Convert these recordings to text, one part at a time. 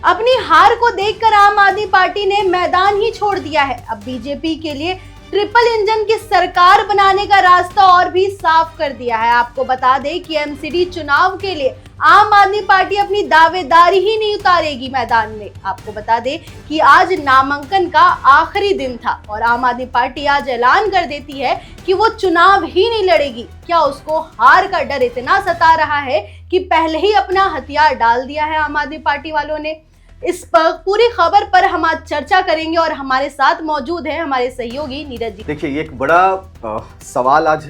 अपनी हार को देखकर आम आदमी पार्टी ने मैदान ही छोड़ दिया है। अब बीजेपी के लिए ट्रिपल इंजन की सरकार बनाने का रास्ता और भी साफ कर दिया है। आपको बता दें कि एमसीडी चुनाव के लिए आम आदमी पार्टी अपनी दावेदारी ही नहीं उतारेगी मैदान में। आपको बता दें कि आज नामांकन का आखिरी दिन था और आम आदमी पार्टी आज ऐलान कर देती है कि वो चुनाव ही नहीं लड़ेगी। क्या उसको हार का डर इतना सता रहा है कि पहले ही अपना हथियार डाल दिया है आम आदमी पार्टी वालों ने? इस पर पूरी खबर पर हम आज चर्चा करेंगे और हमारे साथ मौजूद हैं हमारे सहयोगी नीरज जी। देखिए, ये एक बड़ा सवाल आज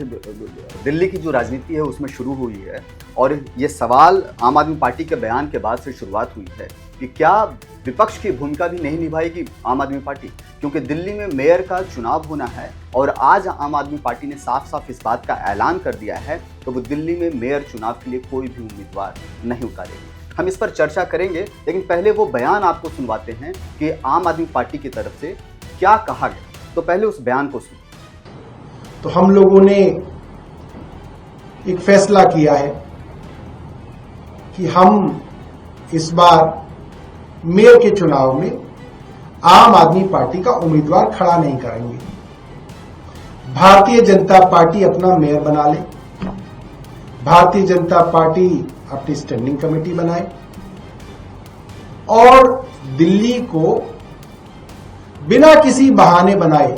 दिल्ली की जो राजनीति है उसमें शुरू हुई है और ये सवाल आम आदमी पार्टी के बयान के बाद से शुरुआत हुई है कि क्या विपक्ष की भूमिका भी नहीं निभाएगी आम आदमी पार्टी, क्योंकि दिल्ली में मेयर का चुनाव होना है और आज आम आदमी पार्टी ने साफ साफ इस बात का ऐलान कर दिया है तो वो दिल्ली में मेयर चुनाव के लिए कोई भी उम्मीदवार नहीं उतारेगी। हम इस पर चर्चा करेंगे, लेकिन पहले वो बयान आपको सुनवाते हैं कि आम आदमी पार्टी की तरफ से क्या कहा गया। तो पहले उस बयान को सुनिए। तो हम लोगों ने एक फैसला किया है कि हम इस बार मेयर के चुनाव में आम आदमी पार्टी का उम्मीदवार खड़ा नहीं करेंगे। भारतीय जनता पार्टी अपना मेयर बना ले, भारतीय जनता पार्टी अपनी स्टैंडिंग कमेटी बनाए और दिल्ली को बिना किसी बहाने बनाए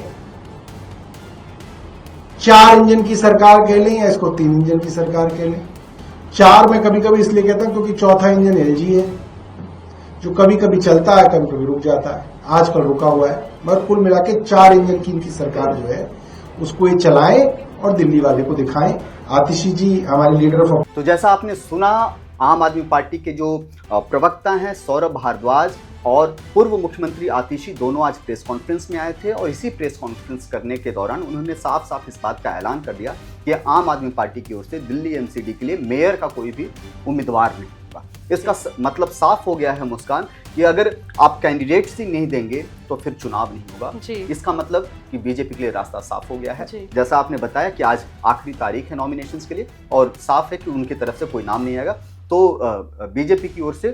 4 इंजन की सरकार कह लें या इसको 3 इंजन की सरकार कह लें। 4 में कभी कभी इसलिए कहता हूं क्योंकि चौथा इंजन एलजी है जो कभी कभी चलता है, कभी कभी रुक जाता है, आजकल रुका हुआ है, मगर कुल मिला के 4 इंजन की इनकी सरकार जो है उसको ये चलाएं और दिल्ली वाले को दिखाएं। आतिशी जी हमारे लीडर ऑफ। तो जैसा आपने सुना, आम आदमी पार्टी के जो प्रवक्ता हैं सौरभ भारद्वाज और पूर्व मुख्यमंत्री आतिशी दोनों आज प्रेस कॉन्फ्रेंस में आए थे और इसी प्रेस कॉन्फ्रेंस करने के दौरान उन्होंने साफ साफ इस बात का ऐलान कर दिया कि आम आदमी पार्टी की ओर से दिल्ली एमसीडी के लिए मेयर का कोई भी उम्मीदवार नहीं होगा। इसका मतलब साफ हो गया है मुस्कान कि अगर आप कैंडिडेट्स ही नहीं देंगे तो फिर चुनाव नहीं होगा। इसका मतलब कि बीजेपी के लिए रास्ता साफ हो गया है। जैसा आपने बताया कि आज आखिरी तारीख है नॉमिनेशंस के लिए और साफ है कि उनकी तरफ से कोई नाम नहीं आएगा। तो बीजेपी की ओर से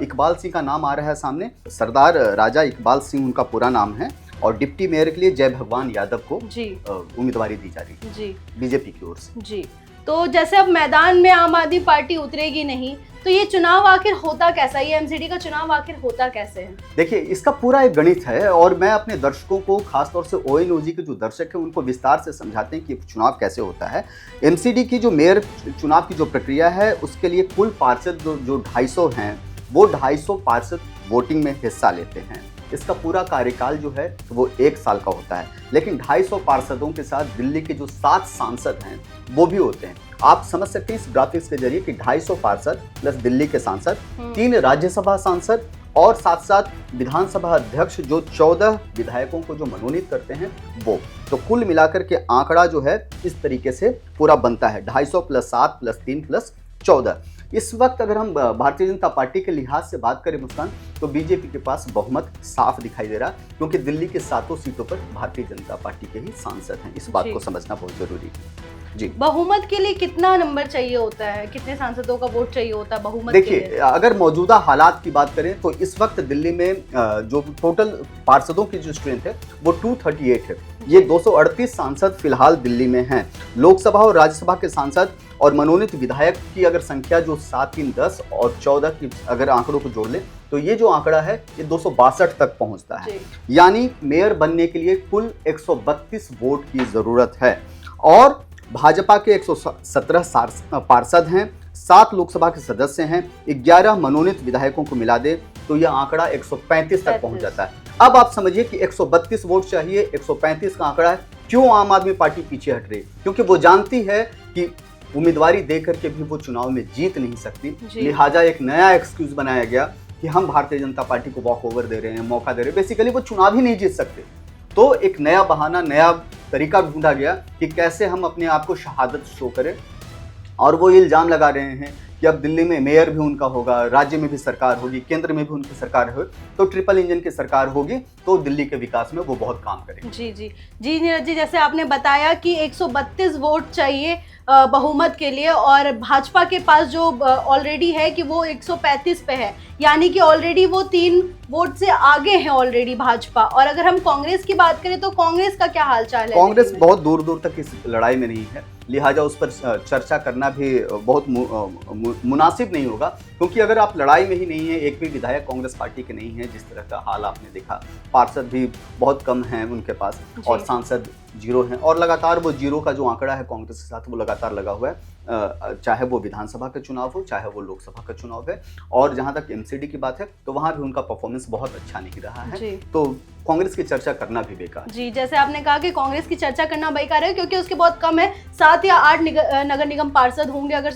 इकबाल सिंह का नाम आ रहा है सामने। सरदार राजा इकबाल सिंह उनका पूरा नाम है और डिप्टी मेयर के लिए जय भगवान यादव को उम्मीदवारी दी जा रही है बीजेपी की ओर से। जी, तो जैसे अब मैदान में आम आदमी पार्टी उतरेगी नहीं तो ये चुनाव आखिर होता कैसा, ये एमसीडी का चुनाव आखिर होता कैसे है? देखिए, इसका पूरा एक गणित है और मैं अपने दर्शकों को, खासतौर से ओएनओजी के जो दर्शक हैं उनको विस्तार से समझाते हैं कि चुनाव कैसे होता है। एमसीडी की जो मेयर चुनाव की जो प्रक्रिया है उसके लिए कुल पार्षद जो 250 हैं वो 250 पार्षद वोटिंग में हिस्सा लेते हैं। इसका पूरा कार्यकाल जो है वो 1 साल का होता है, लेकिन 250 पार्षदों के साथ दिल्ली के जो 7 सांसद हैं वो भी होते हैं। आप समझ सकते हैं इस ग्राफिक्स के जरिए कि 250 पार्षद प्लस दिल्ली के सांसद, 3 राज्यसभा सांसद और साथ साथ विधानसभा अध्यक्ष जो 14 विधायकों को जो मनोनीत करते हैं वो। तो कुल मिलाकर के आंकड़ा जो है इस तरीके से पूरा बनता है 250 प्लस 7 प्लस 3 प्लस 14। इस वक्त अगर हम भारतीय जनता पार्टी के लिहाज से बात करें मुस्कान, तो बीजेपी के पास बहुमत साफ दिखाई दे रहा है क्योंकि दिल्ली के 7 सीटों पर भारतीय जनता पार्टी के ही सांसद हैं। इस बात को समझना बहुत जरूरी है। जी, बहुमत के लिए कितना नंबर चाहिए होता है, कितने सांसदों का वोट चाहिए होता है बहुमत के लिए? देखिए, अगर मौजूदा हालात की बात करें तो इस वक्त दिल्ली में जो टोटल पार्षदों की जो स्ट्रेंथ है वो 238 है। ये 238 सांसद फिलहाल दिल्ली में हैं। लोकसभा और राज्यसभा के सांसद और मनोनीत विधायक की अगर संख्या जो 7, 3, 10 और 14 की अगर आंकड़ों को जोड़ ले तो ये जो आंकड़ा है ये 262 तक पहुंचता है। यानी मेयर बनने के लिए कुल 132 वोट की जरूरत है और भाजपा के 117 पार्षद हैं, 7 लोकसभा के सदस्य हैं, 11 मनोनीत विधायकों को मिला दे तो यह आंकड़ा 135 तक पहुंच जाता है। अब आप समझिए कि 132 वोट चाहिए, 135 का आंकड़ा है। क्यों आम आदमी पार्टी पीछे हट रही? क्योंकि वो जानती है कि उम्मीदवारी देकर के भी वो चुनाव में जीत नहीं सकती। लिहाजा एक नया एक्सक्यूज बनाया गया कि हम भारतीय जनता पार्टी को वॉक ओवर दे रहे हैं, मौका दे रहे हैं। बेसिकली वो चुनाव ही नहीं जीत सकते। तो एक नया बहाना, नया तरीका ढूंढा गया कि कैसे हम अपने आप को शहादत शो करें और वो इल्जाम लगा रहे हैं कि अब दिल्ली में मेयर भी उनका होगा, राज्य में भी सरकार होगी, केंद्र में भी उनकी सरकार हो, तो ट्रिपल इंजन की सरकार होगी तो दिल्ली के विकास में वो बहुत काम करेंगे। जी नीरज जी, जैसे आपने बताया कि 132 वोट चाहिए बहुमत के लिए, और भाजपा के पास जो ऑलरेडी है कि वो 135 पे है, यानी कि ऑलरेडी वो 3 वोट से आगे है ऑलरेडी भाजपा। और अगर हम कांग्रेस की बात करें तो कांग्रेस का क्या हालचाल है? कांग्रेस बहुत दूर दूर तक इस लड़ाई में नहीं है, लिहाजा उस पर चर्चा करना भी बहुत मुनासिब नहीं होगा, क्योंकि अगर आप लड़ाई में ही नहीं है, एक भी विधायक कांग्रेस पार्टी के नहीं है, जिस तरह का हाल आपने देखा, पार्षद भी बहुत कम हैं उनके पास और सांसद 0 हैं, और लगातार वो 0 का जो आंकड़ा है कांग्रेस के साथ वो लगातार लगा हुआ है, चाहे वो विधानसभा का चुनाव हो, चाहे वो लोकसभा का चुनाव है। और जहां तक एमसीडी की बात है तो वहां भी उनका परफॉर्मेंस बहुत अच्छा नहीं रहा है, तो कांग्रेस की चर्चा करना भी बेकार। जी, जैसे आपने कहा कि कांग्रेस की चर्चा करना बेकार है क्योंकि उसके बहुत कम है, 7 या 8 नगर निगम पार्षद होंगे अगर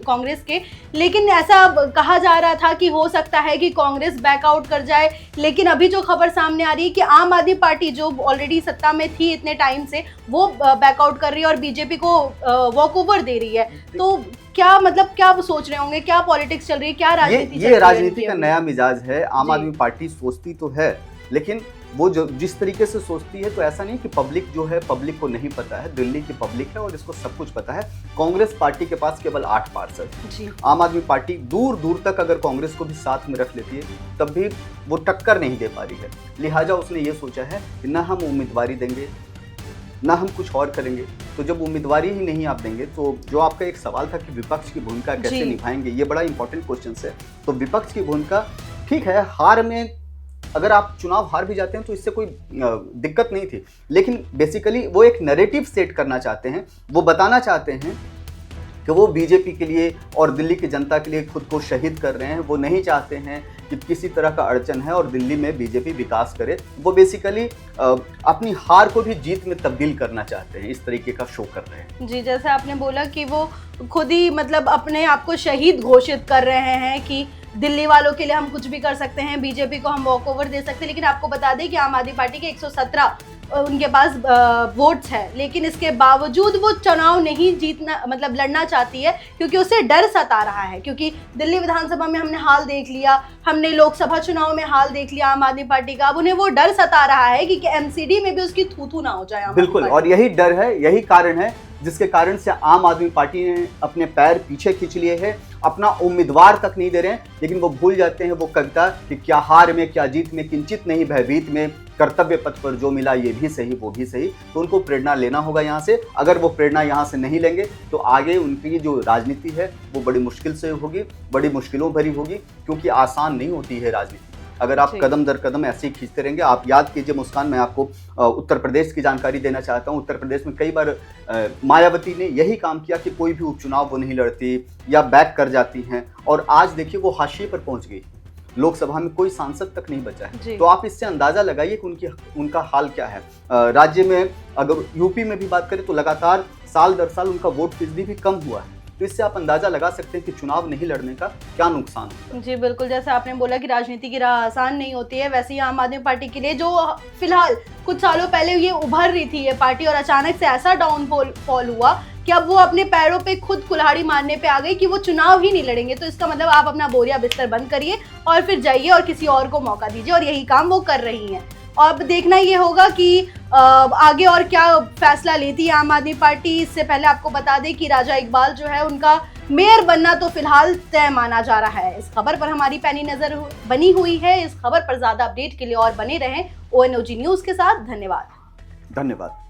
कांग्रेस के। लेकिन ऐसा कहा जा रहा था कि हो सकता है कि कांग्रेस बैकआउट कर जाए, लेकिन अभी जो खबर सामने आ रही है कि आम आदमी पार्टी जो ऑलरेडी सत्ता में थी इतने टाइम से, वो बैकआउट कर रही है और बीजेपी को वॉकओवर दे रही है। तो क्या मतलब क्या सोच रहे होंगे, क्या पॉलिटिक्स चल रही है, क्या राजनीति? ये राजनीति का नया मिजाज है। आम आदमी पार्टी सोचती तो है, लेकिन वो जो जिस तरीके से सोचती है, तो ऐसा नहीं कि पब्लिक जो है, पब्लिक को नहीं पता है, दिल्ली की पब्लिक है और इसको सब कुछ पता है। कांग्रेस पार्टी के पास केवल 8 पार्षद, आम आदमी पार्टी दूर दूर तक अगर कांग्रेस को भी साथ में रख लेती है तब भी वो टक्कर नहीं दे पा रही है। लिहाजा उसने ये सोचा है कि ना हम उम्मीदवारी देंगे ना हम कुछ और करेंगे। तो जब उम्मीदवारी ही नहीं आप देंगे, तो जो आपका एक सवाल था कि विपक्ष की भूमिका कैसे निभाएंगे, ये बड़ा इंपॉर्टेंट क्वेश्चन है। तो विपक्ष की भूमिका ठीक है, हार में अगर आप चुनाव हार भी जाते हैं तो इससे कोई दिक्कत नहीं थी, लेकिन बेसिकली वो एक नैरेटिव सेट करना चाहते हैं, वो बताना चाहते हैं कि वो बीजेपी के लिए और दिल्ली की जनता के लिए खुद को शहीद कर रहे हैं। वो नहीं चाहते हैं कि किसी तरह का अड़चन है और दिल्ली में बीजेपी विकास करे। वो बेसिकली अपनी हार को भी जीत में तब्दील करना चाहते हैं, इस तरीके का शो कर रहे हैं। जी, जैसे आपने बोला कि वो खुद ही मतलब अपने आप को शहीद घोषित कर रहे हैं कि दिल्ली वालों के लिए हम कुछ भी कर सकते हैं, बीजेपी को हम वॉकओवर दे सकते हैं। लेकिन आपको बता दें कि आम आदमी पार्टी के 117 उनके पास वोट्स है, लेकिन इसके बावजूद वो चुनाव नहीं जीतना मतलब लड़ना चाहती है क्योंकि उसे डर सता रहा है। क्योंकि दिल्ली विधानसभा में हमने हाल देख लिया, हमने लोकसभा चुनाव में हाल देख लिया आम आदमी पार्टी का। अब उन्हें वो डर सता रहा है कि एमसीडी में भी उसकी थू ना हो जाए। बिल्कुल, और यही डर है, यही कारण है जिसके कारण से आम आदमी पार्टी ने अपने पैर पीछे खींच लिए हैं, अपना उम्मीदवार तक नहीं दे रहे हैं। लेकिन वो भूल जाते हैं वो कविता कि क्या हार में क्या जीत में किंचित नहीं भयभीत में, कर्तव्य पथ पर जो मिला ये भी सही वो भी सही। तो उनको प्रेरणा लेना होगा यहाँ से। अगर वो प्रेरणा यहाँ से नहीं लेंगे तो आगे उनकी जो राजनीति है वो बड़ी मुश्किल से होगी, बड़ी मुश्किलों भरी होगी, क्योंकि आसान नहीं होती है राजनीति। अगर आप कदम दर कदम ऐसे ही खींचते रहेंगे। आप याद कीजिए मुस्कान, मैं आपको उत्तर प्रदेश की जानकारी देना चाहता हूँ। उत्तर प्रदेश में कई बार मायावती ने यही काम किया कि कोई भी उपचुनाव वो नहीं लड़ती या बैक कर जाती हैं, और आज देखिए वो हाशिए पर पहुंच गई, लोकसभा में कोई सांसद तक नहीं बचा है। तो आप इससे अंदाजा लगाइए कि उनका हाल क्या है। राज्य में अगर यूपी में भी बात करें तो लगातार साल दर साल उनका वोट फीसदी भी कम हुआ है। तो इससे आप अंदाजा लगा सकते हैं कि चुनाव नहीं लड़ने का क्या नुकसान होता है। जी बिल्कुल, जैसे आपने बोला कि राजनीति की राह आसान नहीं होती है, वैसे ही आम आदमी पार्टी के लिए जो फिलहाल कुछ सालों पहले ये उभर रही थी ये पार्टी, और अचानक से ऐसा डाउनफॉल हुआ कि अब वो अपने पैरों पे खुद कुल्हाड़ी मारने पे आ गई कि वो चुनाव ही नहीं लड़ेंगे। तो इसका मतलब आप अपना बोरिया बिस्तर बंद करिए और फिर जाइए और किसी और को मौका दीजिए, और यही काम वो कर रही हैं। और अब देखना ये होगा कि आगे और क्या फैसला लेती है आम आदमी पार्टी। इससे पहले आपको बता दें कि राजा इकबाल जो है उनका मेयर बनना तो फिलहाल तय माना जा रहा है। इस खबर पर हमारी पैनी नजर बनी हुई है। इस खबर पर ज्यादा अपडेट के लिए और बने रहें ONOG न्यूज के साथ। धन्यवाद।